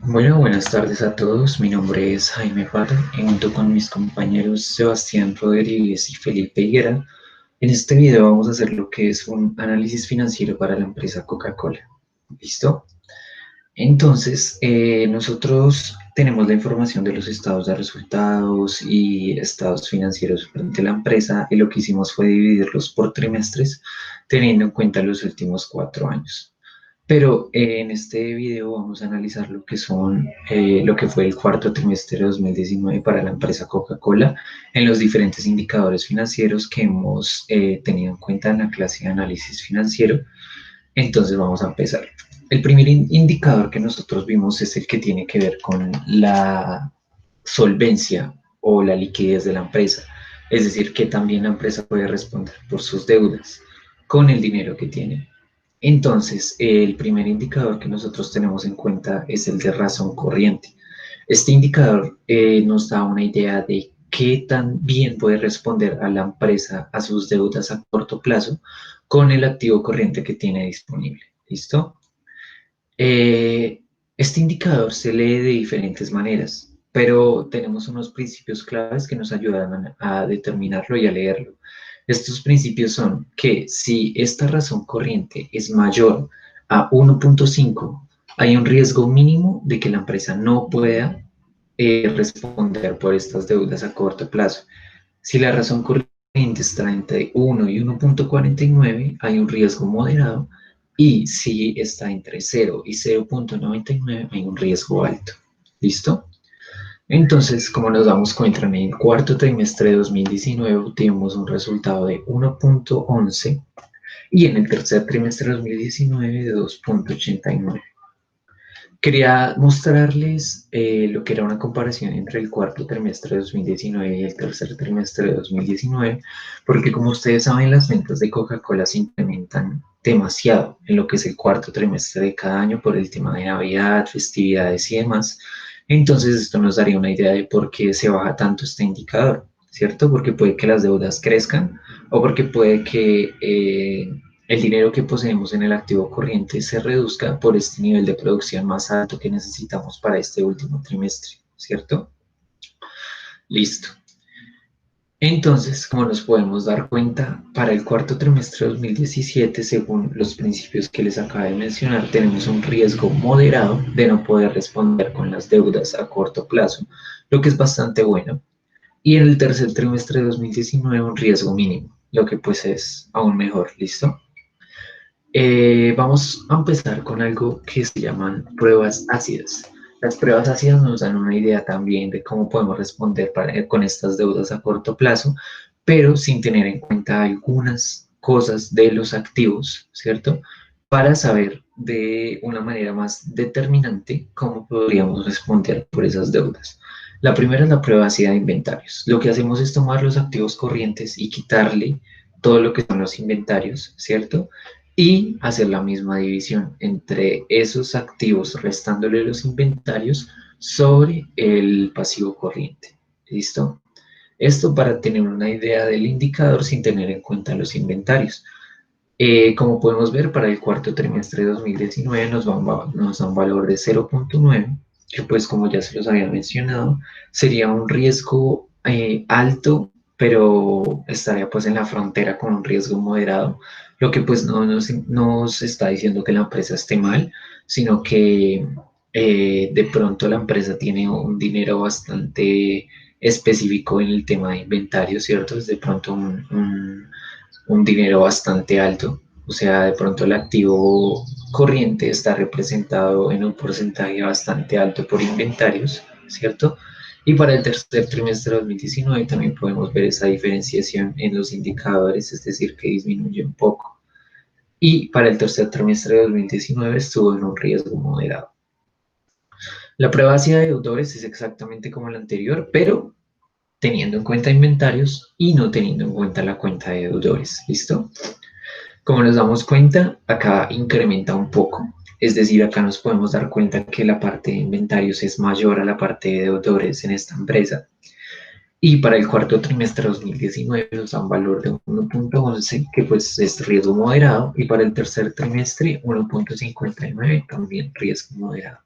Bueno, buenas tardes a todos. Mi nombre es Jaime Parra y junto con mis compañeros Sebastián Rodríguez y Felipe Higuera, en este video vamos a hacer lo que es un análisis financiero para la empresa Coca-Cola. ¿Listo? Entonces, nosotros tenemos la información de los estados de resultados y estados financieros frente a la empresa y lo que hicimos fue dividirlos por trimestres teniendo en cuenta los últimos 4 años. Pero en este video vamos a analizar lo que fue el cuarto trimestre de 2019 para la empresa Coca-Cola en los diferentes indicadores financieros que hemos tenido en cuenta en la clase de análisis financiero. Entonces vamos a empezar. El primer indicador que nosotros vimos es el que tiene que ver con la solvencia o la liquidez de la empresa. Es decir, que también la empresa puede responder por sus deudas con el dinero que tiene. Entonces, el primer indicador que nosotros tenemos en cuenta es el de razón corriente. Este indicador nos da una idea de qué tan bien puede responder a la empresa a sus deudas a corto plazo con el activo corriente que tiene disponible. ¿Listo? Eh, este indicador se lee de diferentes maneras, pero tenemos unos principios claves que nos ayudan a determinarlo y a leerlo. Estos principios son que si esta razón corriente es mayor a 1.5, hay un riesgo mínimo de que la empresa no pueda responder por estas deudas a corto plazo. Si la razón corriente está entre 1 y 1.49, hay un riesgo moderado, y si está entre 0 y 0.99, hay un riesgo alto. ¿Listo? Entonces, como nos damos cuenta, en el cuarto trimestre de 2019 obtuvimos un resultado de 1.11 y en el tercer trimestre de 2019 de 2.89. Quería mostrarles lo que era una comparación entre el cuarto trimestre de 2019 y el tercer trimestre de 2019, porque como ustedes saben, las ventas de Coca-Cola se incrementan demasiado en lo que es el cuarto trimestre de cada año por el tema de Navidad, festividades y demás. Entonces, esto nos daría una idea de por qué se baja tanto este indicador, ¿cierto? Porque puede que las deudas crezcan o porque puede que el dinero que poseemos en el activo corriente se reduzca por este nivel de producción más alto que necesitamos para este último trimestre, ¿cierto? Listo. Entonces, como nos podemos dar cuenta, para el cuarto trimestre de 2017, según los principios que les acabo de mencionar, tenemos un riesgo moderado de no poder responder con las deudas a corto plazo, lo que es bastante bueno. Y en el tercer trimestre de 2019, un riesgo mínimo, lo que pues es aún mejor, ¿listo? Vamos a empezar con algo que se llaman pruebas ácidas. Las pruebas ácidas nos dan una idea también de cómo podemos responder con estas deudas a corto plazo, pero sin tener en cuenta algunas cosas de los activos, ¿cierto? Para saber de una manera más determinante cómo podríamos responder por esas deudas. La primera es la prueba ácida de inventarios. Lo que hacemos es tomar los activos corrientes y quitarle todo lo que son los inventarios, ¿cierto? Y hacer la misma división entre esos activos, restándole los inventarios sobre el pasivo corriente. ¿Listo? Esto para tener una idea del indicador sin tener en cuenta los inventarios. Como podemos ver, para el cuarto trimestre de 2019 nos da un valor de 0.9, que pues como ya se los había mencionado, sería un riesgo alto, pero estaría pues en la frontera con un riesgo moderado, lo que pues no nos está diciendo que la empresa esté mal, sino que de pronto la empresa tiene un dinero bastante específico en el tema de inventario, ¿cierto? Es de pronto un dinero bastante alto. O sea, de pronto el activo corriente está representado en un porcentaje bastante alto por inventarios, ¿cierto? Y para el tercer trimestre de 2019 también podemos ver esa diferenciación en los indicadores, es decir, que disminuye un poco. Y para el tercer trimestre de 2019 estuvo en un riesgo moderado. La prueba ácida de deudores es exactamente como la anterior, pero teniendo en cuenta inventarios y no teniendo en cuenta la cuenta de deudores. ¿Listo? Como nos damos cuenta, acá incrementa un poco. Es decir, acá nos podemos dar cuenta que la parte de inventarios es mayor a la parte de deudores en esta empresa. Y para el cuarto trimestre de 2019 nos da un valor de 1,11, que pues es riesgo moderado, y para el tercer trimestre 1,59, también riesgo moderado.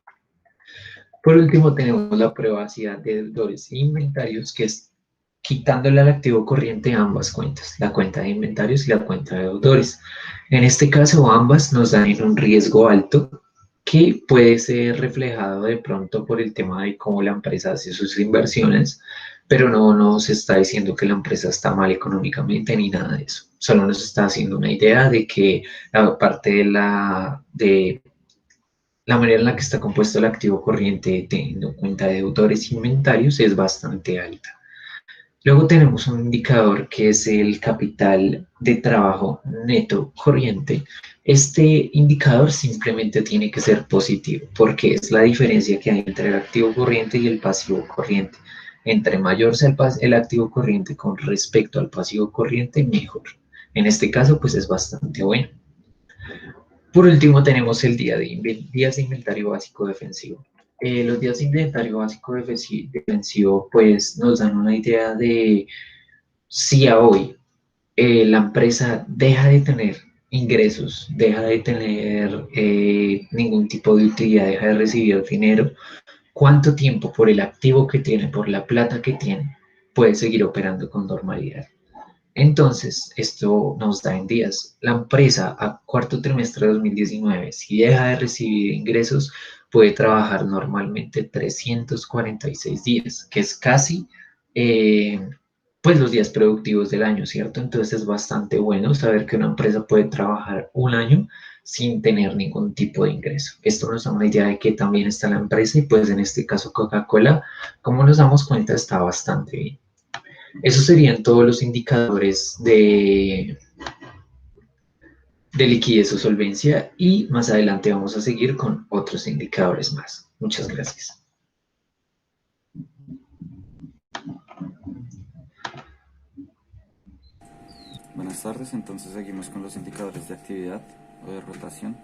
Por último, tenemos la privacidad de deudores e inventarios, que es quitándole al activo corriente ambas cuentas, la cuenta de inventarios y la cuenta de deudores. En este caso, ambas nos dan en un riesgo alto que puede ser reflejado de pronto por el tema de cómo la empresa hace sus inversiones, pero no nos está diciendo que la empresa está mal económicamente ni nada de eso. Solo nos está haciendo una idea de que la parte de la manera en la que está compuesto el activo corriente, teniendo en cuenta deudores e inventarios, es bastante alta. Luego tenemos un indicador que es el capital de trabajo neto corriente. Este indicador simplemente tiene que ser positivo porque es la diferencia que hay entre el activo corriente y el pasivo corriente. Entre mayor sea el activo corriente con respecto al pasivo corriente, mejor. En este caso, pues es bastante bueno. Por último, tenemos el días de inventario básico defensivo. Los días de inventario básico defensivo, pues nos dan una idea de si a hoy la empresa deja de tener ingresos, deja de tener ningún tipo de utilidad, deja de recibir dinero, ¿cuánto tiempo por el activo que tiene, por la plata que tiene, puede seguir operando con normalidad? Entonces, esto nos da en días. La empresa a cuarto trimestre de 2019, si deja de recibir ingresos, puede trabajar normalmente 346 días, que es casi pues los días productivos del año, ¿cierto? Entonces es bastante bueno saber que una empresa puede trabajar un año sin tener ningún tipo de ingreso. Esto nos da una idea de que también está la empresa y pues en este caso Coca-Cola, como nos damos cuenta, está bastante bien. Esos serían todos los indicadores de liquidez o solvencia y más adelante vamos a seguir con otros indicadores más. Muchas gracias. Buenas tardes, entonces seguimos con los indicadores de actividad o de rotación.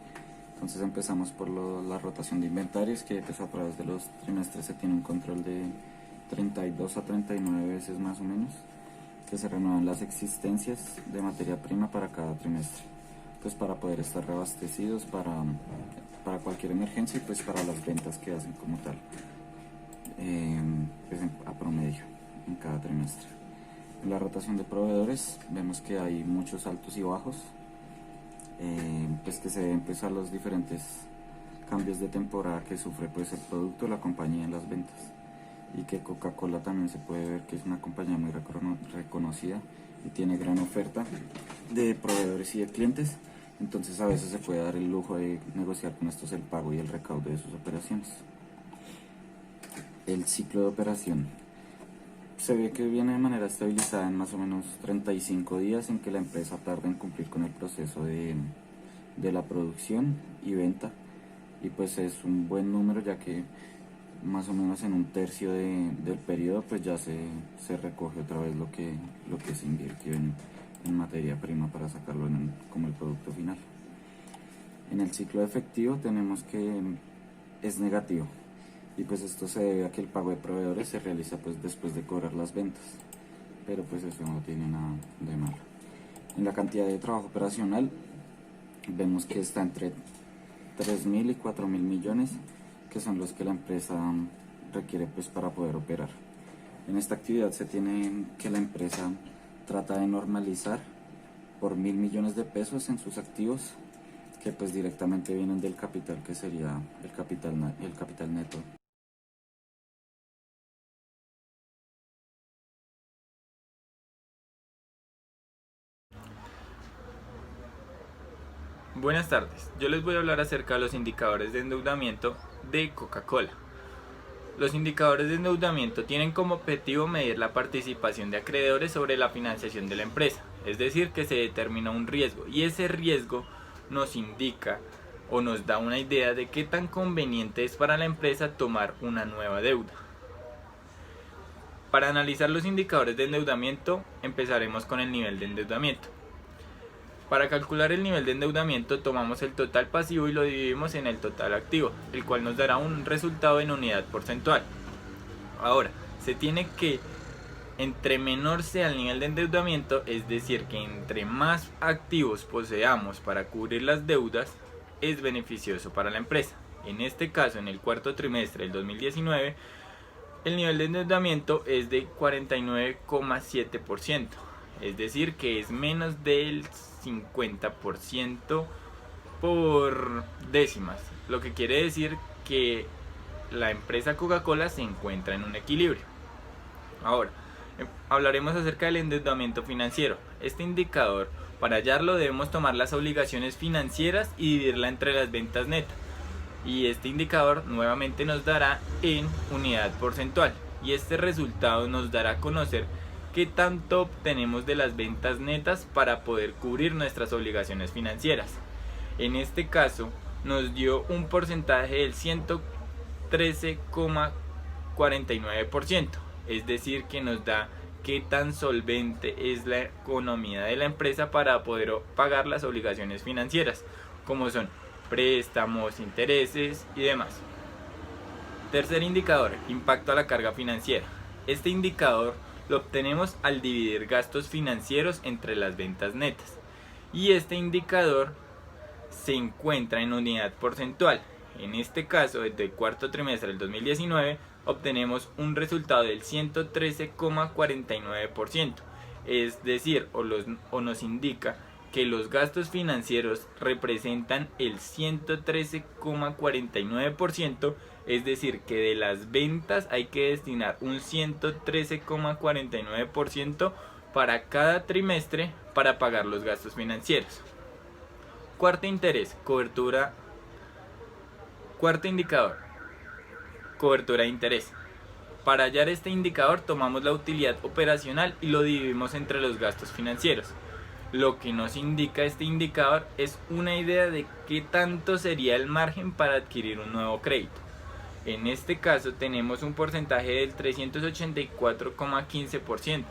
Entonces empezamos por la rotación de inventarios, que pues a través de los trimestres se tiene un control de 32 a 39 veces más o menos, que se renuevan las existencias de materia prima para cada trimestre, pues para poder estar reabastecidos para cualquier emergencia y pues para las ventas que hacen como tal, pues a promedio en cada trimestre. En la rotación de proveedores vemos que hay muchos altos y bajos, pues que se deben pues a los diferentes cambios de temporada que sufre pues el producto, la compañía en las ventas, y que Coca-Cola también se puede ver que es una compañía muy reconocida y tiene gran oferta de proveedores y de clientes, entonces a veces se puede dar el lujo de negociar con estos el pago y el recaudo de sus operaciones. El ciclo de operación se ve que viene de manera estabilizada en más o menos 35 días en que la empresa tarda en cumplir con el proceso de la producción y venta, y pues es un buen número ya que más o menos en un tercio del periodo pues ya se recoge otra vez lo que se invirtió en materia prima para sacarlo como el producto final. En el ciclo efectivo tenemos que es negativo, y pues esto se debe a que el pago de proveedores se realiza pues después de cobrar las ventas, pero pues eso no tiene nada de malo. En la cantidad de trabajo operacional vemos que está entre 3.000 y 4.000 millones, que son los que la empresa requiere pues para poder operar. En esta actividad se tiene que la empresa trata de normalizar por 1.000 millones de pesos en sus activos, que pues directamente vienen del capital, que sería el capital neto. Buenas tardes, yo les voy a hablar acerca de los indicadores de endeudamiento de Coca-Cola. Los indicadores de endeudamiento tienen como objetivo medir la participación de acreedores sobre la financiación de la empresa, es decir, que se determina un riesgo y ese riesgo nos indica o nos da una idea de qué tan conveniente es para la empresa tomar una nueva deuda. Para analizar los indicadores de endeudamiento, empezaremos con el nivel de endeudamiento. Para calcular el nivel de endeudamiento tomamos el total pasivo y lo dividimos en el total activo, el cual nos dará un resultado en unidad porcentual. Ahora, se tiene que Entre menor sea el nivel de endeudamiento, es decir, que entre más activos poseamos para cubrir las deudas, es beneficioso para la empresa. En este caso, en el cuarto trimestre del 2019, el nivel de endeudamiento es de 49,7%, es decir, que es menos del 50% por décimas, lo que quiere decir que la empresa Coca-Cola se encuentra en un equilibrio. Ahora, hablaremos acerca del endeudamiento financiero. Este indicador, para hallarlo, debemos tomar las obligaciones financieras y dividirla entre las ventas netas. Y este indicador nuevamente nos dará en unidad porcentual. Y este resultado nos dará a conocer qué tanto obtenemos de las ventas netas para poder cubrir nuestras obligaciones financieras. En este caso, nos dio un porcentaje del 113,49%. Es decir, que nos da qué tan solvente es la economía de la empresa para poder pagar las obligaciones financieras, como son préstamos, intereses y demás. Tercer indicador, impacto a la carga financiera. Este indicador lo obtenemos al dividir gastos financieros entre las ventas netas. Y este indicador se encuentra en unidad porcentual. En este caso, desde el cuarto trimestre del 2019, obtenemos un resultado del 113,49%, es decir, o nos indica que los gastos financieros representan el 113,49%, es decir, que de las ventas hay que destinar un 113,49% para cada trimestre para pagar los gastos financieros. Cuarto indicador, cobertura de interés. Para hallar este indicador tomamos la utilidad operacional y lo dividimos entre los gastos financieros. Lo que nos indica este indicador es una idea de qué tanto sería el margen para adquirir un nuevo crédito. En este caso tenemos un porcentaje del 384,15%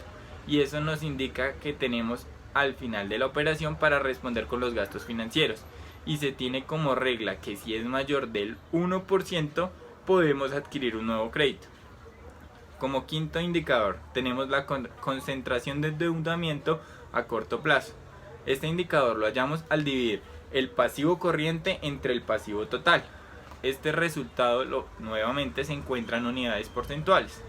y eso nos indica que tenemos al final de la operación para responder con los gastos financieros, y se tiene como regla que si es mayor del 1% podemos adquirir un nuevo crédito. Como quinto indicador tenemos la concentración de endeudamiento a corto plazo. Este indicador lo hallamos al dividir el pasivo corriente entre el pasivo total. Este resultado nuevamente se encuentra en unidades porcentuales.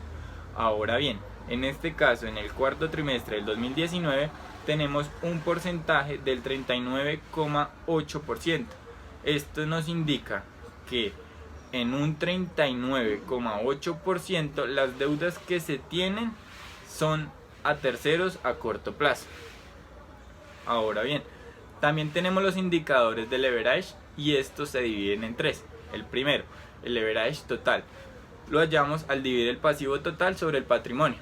Ahora bien, en este caso, en el cuarto trimestre del 2019, tenemos un porcentaje del 39,8%. Esto nos indica que en un 39,8% las deudas que se tienen son a terceros a corto plazo. Ahora bien, también tenemos los indicadores de leverage y estos se dividen en tres. El primero, el leverage total, lo hallamos al dividir el pasivo total sobre el patrimonio.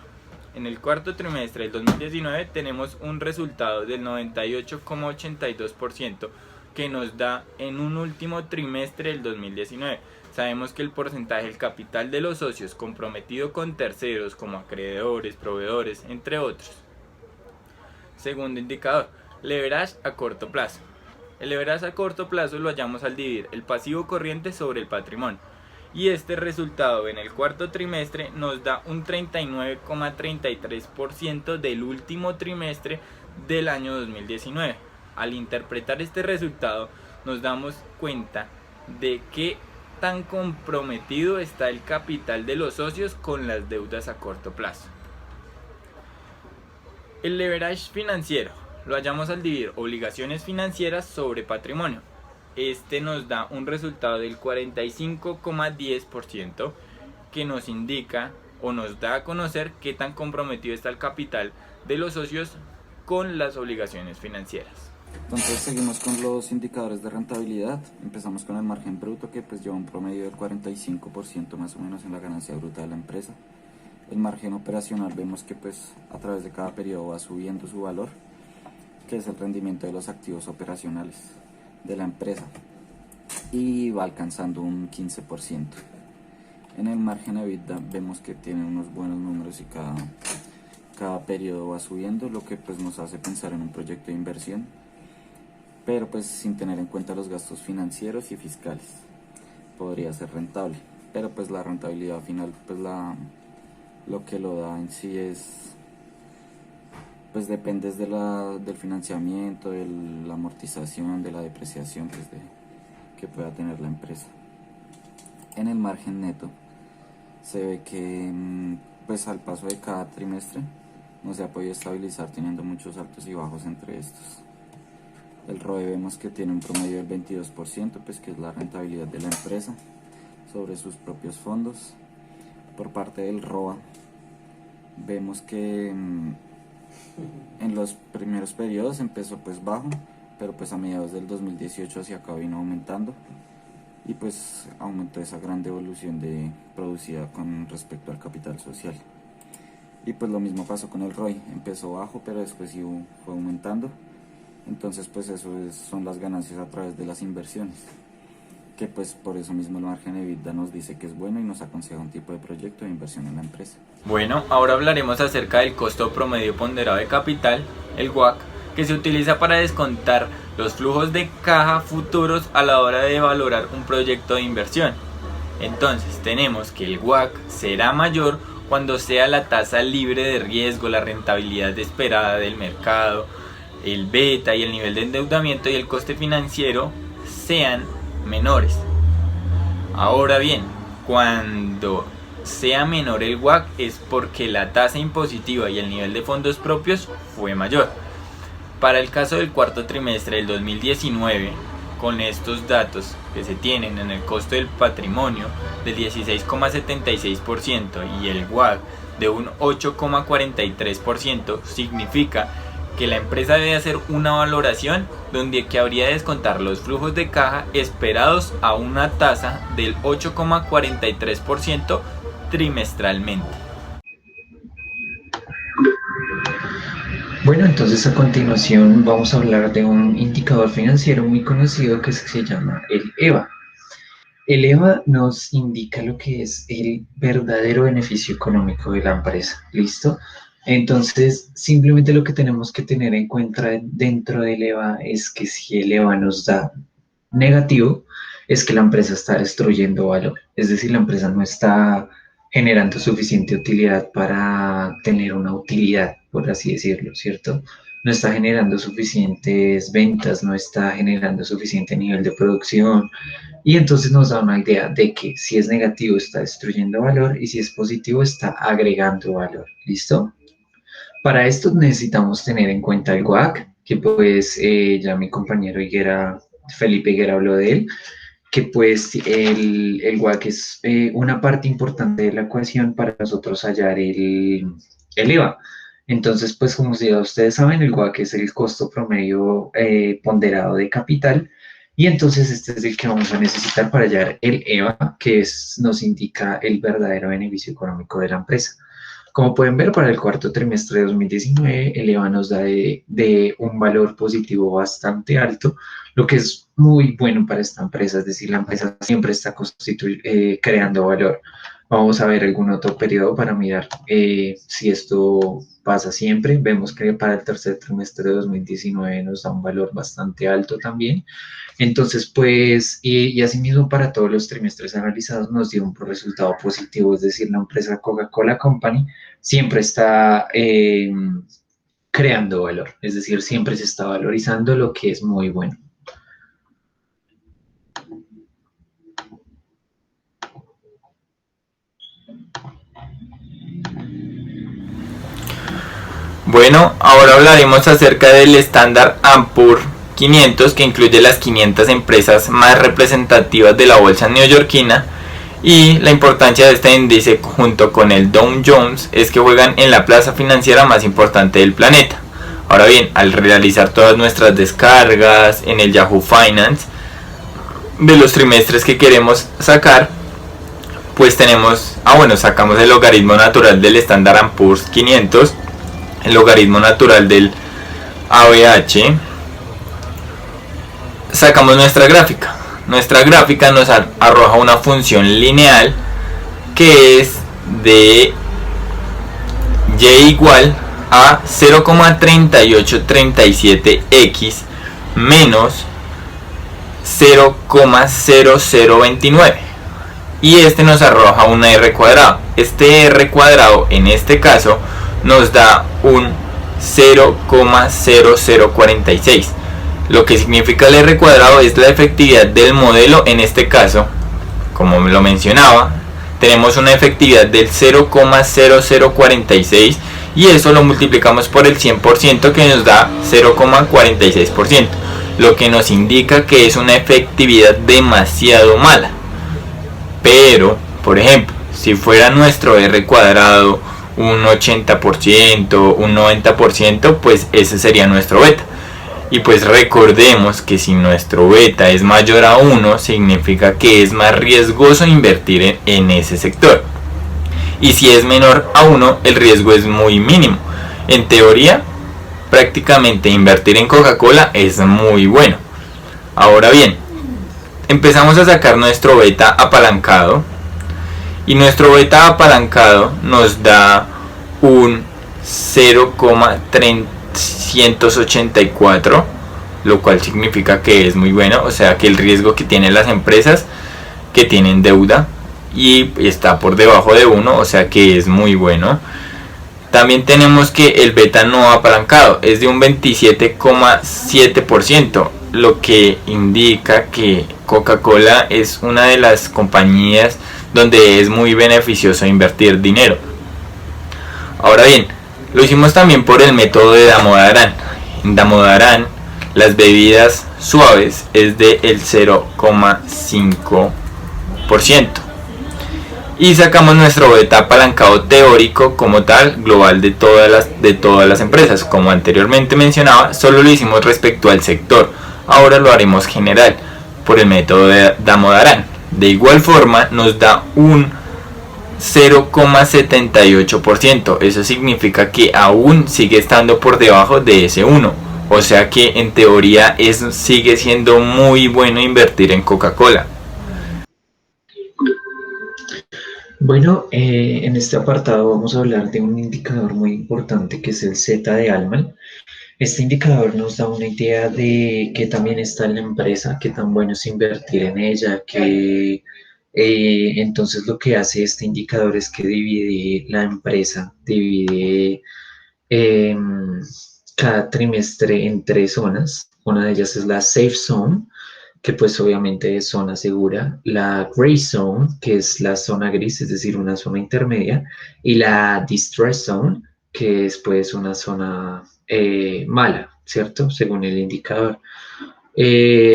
En el cuarto trimestre del 2019 tenemos un resultado del 98,82% que nos da en un último trimestre del 2019. Sabemos que el porcentaje del capital de los socios comprometido con terceros como acreedores, proveedores, entre otros. Segundo indicador, leverage a corto plazo. El leverage a corto plazo lo hallamos al dividir el pasivo corriente sobre el patrimonio. Y este resultado en el cuarto trimestre nos da un 39,33% del último trimestre del año 2019. Al interpretar este resultado nos damos cuenta de qué tan comprometido está el capital de los socios con las deudas a corto plazo. El leverage financiero lo hallamos al dividir obligaciones financieras sobre patrimonio. Este nos da un resultado del 45,10% que nos indica o nos da a conocer qué tan comprometido está el capital de los socios con las obligaciones financieras. Entonces seguimos con los indicadores de rentabilidad. Empezamos con el margen bruto, que pues lleva un promedio del 45% más o menos en la ganancia bruta de la empresa. El margen operacional vemos que pues a través de cada periodo va subiendo su valor, que es el rendimiento de los activos operacionales de la empresa, y va alcanzando un 15%. En el margen EBITDA vemos que tiene unos buenos números y cada periodo va subiendo, lo que pues nos hace pensar en un proyecto de inversión, pero pues sin tener en cuenta los gastos financieros y fiscales. Podría ser rentable, pero pues la rentabilidad final pues lo que lo da en sí es pues dependes del financiamiento, de la amortización, de la depreciación pues, que pueda tener la empresa. En el margen neto se ve que pues al paso de cada trimestre no se ha podido estabilizar, teniendo muchos altos y bajos entre estos. El ROE vemos que tiene un promedio del 22%, pues que es la rentabilidad de la empresa sobre sus propios fondos. Por parte del ROA vemos que en los primeros periodos empezó pues bajo, pero pues a mediados del 2018 hacia acá vino aumentando y pues aumentó esa gran devolución producida con respecto al capital social. Y pues lo mismo pasó con el ROI, empezó bajo pero después sí fue aumentando. Entonces pues eso son las ganancias a través de las inversiones, que pues por eso mismo el margen EBITDA nos dice que es bueno y nos aconseja un tipo de proyecto de inversión en la empresa. Bueno, ahora hablaremos acerca del costo promedio ponderado de capital, el WACC, que se utiliza para descontar los flujos de caja futuros a la hora de valorar un proyecto de inversión. Entonces tenemos que el WACC será mayor cuando sea la tasa libre de riesgo, la rentabilidad esperada del mercado, el beta y el nivel de endeudamiento y el coste financiero sean menores. Ahora bien, cuando sea menor el WACC es porque la tasa impositiva y el nivel de fondos propios fue mayor. Para el caso del cuarto trimestre del 2019, con estos datos que se tienen en el costo del patrimonio del 16,76% y el WACC de un 8,43%, significa que la empresa debe hacer una valoración donde que habría de descontar los flujos de caja esperados a una tasa del 8,43% trimestralmente. Bueno, entonces a continuación vamos a hablar de un indicador financiero muy conocido que se llama el EVA. El EVA nos indica lo que es el verdadero beneficio económico de la empresa, ¿listo? Entonces, simplemente lo que tenemos que tener en cuenta dentro del EVA es que si el EVA nos da negativo, es que la empresa está destruyendo valor. Es decir, la empresa no está generando suficiente utilidad para tener una utilidad, por así decirlo, ¿cierto? No está generando suficientes ventas, no está generando suficiente nivel de producción. Y entonces nos da una idea de que si es negativo está destruyendo valor y si es positivo está agregando valor. ¿Listo? Para esto necesitamos tener en cuenta el WACC, que pues ya mi compañero Felipe Higuera habló de él, que pues el WACC es una parte importante de la ecuación para nosotros hallar el EVA. Entonces, pues como ya ustedes saben, el WACC es el costo promedio ponderado de capital, y entonces este es el que vamos a necesitar para hallar el EVA, que nos indica el verdadero beneficio económico de la empresa. Como pueden ver, para el cuarto trimestre de 2019, el EVA nos da de un valor positivo bastante alto, lo que es muy bueno para esta empresa, es decir, la empresa siempre está creando valor. Vamos a ver algún otro periodo para mirar si esto pasa siempre. Vemos que para el tercer trimestre de 2019 nos da un valor bastante alto también. Entonces, pues, y asimismo para todos los trimestres analizados nos dio un resultado positivo, es decir, la empresa Coca-Cola Company siempre está creando valor, es decir, siempre se está valorizando, lo que es muy bueno. Bueno, ahora hablaremos acerca del estándar Ampur 500, que incluye las 500 empresas más representativas de la bolsa neoyorquina, y la importancia de este índice junto con el Dow Jones es que juegan en la plaza financiera más importante del planeta. Ahora bien, al realizar todas nuestras descargas en el Yahoo Finance de los trimestres que queremos sacar, pues sacamos el logaritmo natural del estándar Ampur 500, el logaritmo natural del ABH, sacamos nuestra gráfica. Nuestra gráfica nos arroja una función lineal que es de y igual a 0,3837x menos 0,0029, y este nos arroja una r cuadrado. Este r cuadrado en este caso nos da un 0,0046. Lo que significa el R cuadrado es la efectividad del modelo. En este caso, como lo mencionaba, tenemos una efectividad del 0,0046 y eso lo multiplicamos por el 100% que nos da 0,46%, lo que nos indica que es una efectividad demasiado mala. Pero, por ejemplo, si fuera nuestro R cuadrado un 80%, un 90%, pues ese sería nuestro beta. Y pues recordemos que si nuestro beta es mayor a 1, significa que es más riesgoso invertir en ese sector. Y si es menor a 1, el riesgo es muy mínimo. En teoría, prácticamente invertir en Coca-Cola es muy bueno. Ahora bien, empezamos a sacar nuestro beta apalancado. Y nuestro beta apalancado nos da un 0,384, lo cual significa que es muy bueno, o sea que el riesgo que tienen las empresas que tienen deuda y está por debajo de 1, o sea que es muy bueno. También tenemos que el beta no apalancado es de un 27,7%, lo que indica que Coca-Cola es una de las compañías donde es muy beneficioso invertir dinero. Ahora bien, lo hicimos también por el método de Damodaran. En Damodaran, las bebidas suaves es de el 0,5%. Y sacamos nuestro beta apalancado teórico como tal, global de todas las empresas. Como anteriormente mencionaba, solo lo hicimos respecto al sector. Ahora lo haremos general por el método de Damodaran. De igual forma nos da un 0,78%. Eso significa que aún sigue estando por debajo de ese 1. O sea que en teoría sigue siendo muy bueno invertir en Coca-Cola. Bueno, en este apartado vamos a hablar de un indicador muy importante que es el Z de Allman. Este indicador nos da una idea de qué también está en la empresa, qué tan bueno es invertir en ella, entonces lo que hace este indicador es que divide la empresa, divide cada trimestre en 3 zonas. Una de ellas es la Safe Zone, que pues obviamente es zona segura, la Gray Zone, que es la zona gris, es decir, una zona intermedia, y la Distress Zone, que es pues una zona mala, ¿cierto? Según el indicador.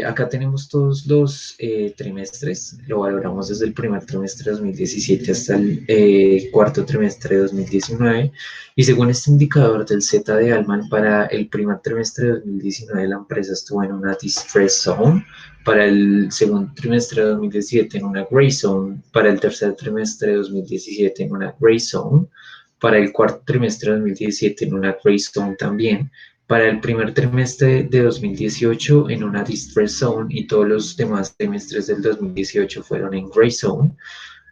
Acá tenemos todos los trimestres, lo valoramos desde el primer trimestre de 2017 hasta el cuarto trimestre de 2019, y según este indicador del Z de Allman, para el primer trimestre de 2019 la empresa estuvo en una Distress Zone, para el segundo trimestre de 2017 en una Gray Zone, para el tercer trimestre de 2017 en una Gray Zone, para el cuarto trimestre de 2017 en una Gray Zone también, para el primer trimestre de 2018 en una Distress Zone y todos los demás trimestres del 2018 fueron en Gray Zone.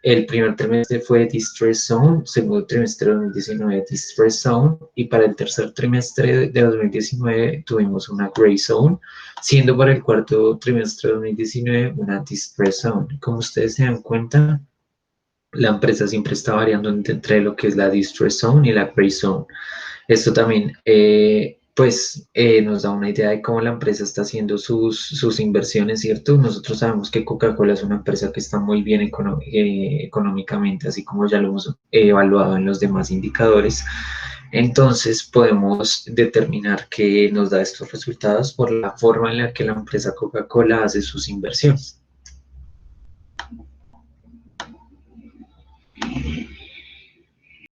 El primer trimestre fue Distress Zone, segundo trimestre de 2019 Distress Zone y para el tercer trimestre de 2019 tuvimos una Gray Zone, siendo para el cuarto trimestre de 2019 una Distress Zone. Como ustedes se dan cuenta, la empresa siempre está variando entre lo que es la Distress Zone y la Gray Zone. Esto también nos da una idea de cómo la empresa está haciendo sus inversiones, ¿cierto? Nosotros sabemos que Coca-Cola es una empresa que está muy bien económicamente, así como ya lo hemos evaluado en los demás indicadores. Entonces podemos determinar que nos da estos resultados por la forma en la que la empresa Coca-Cola hace sus inversiones.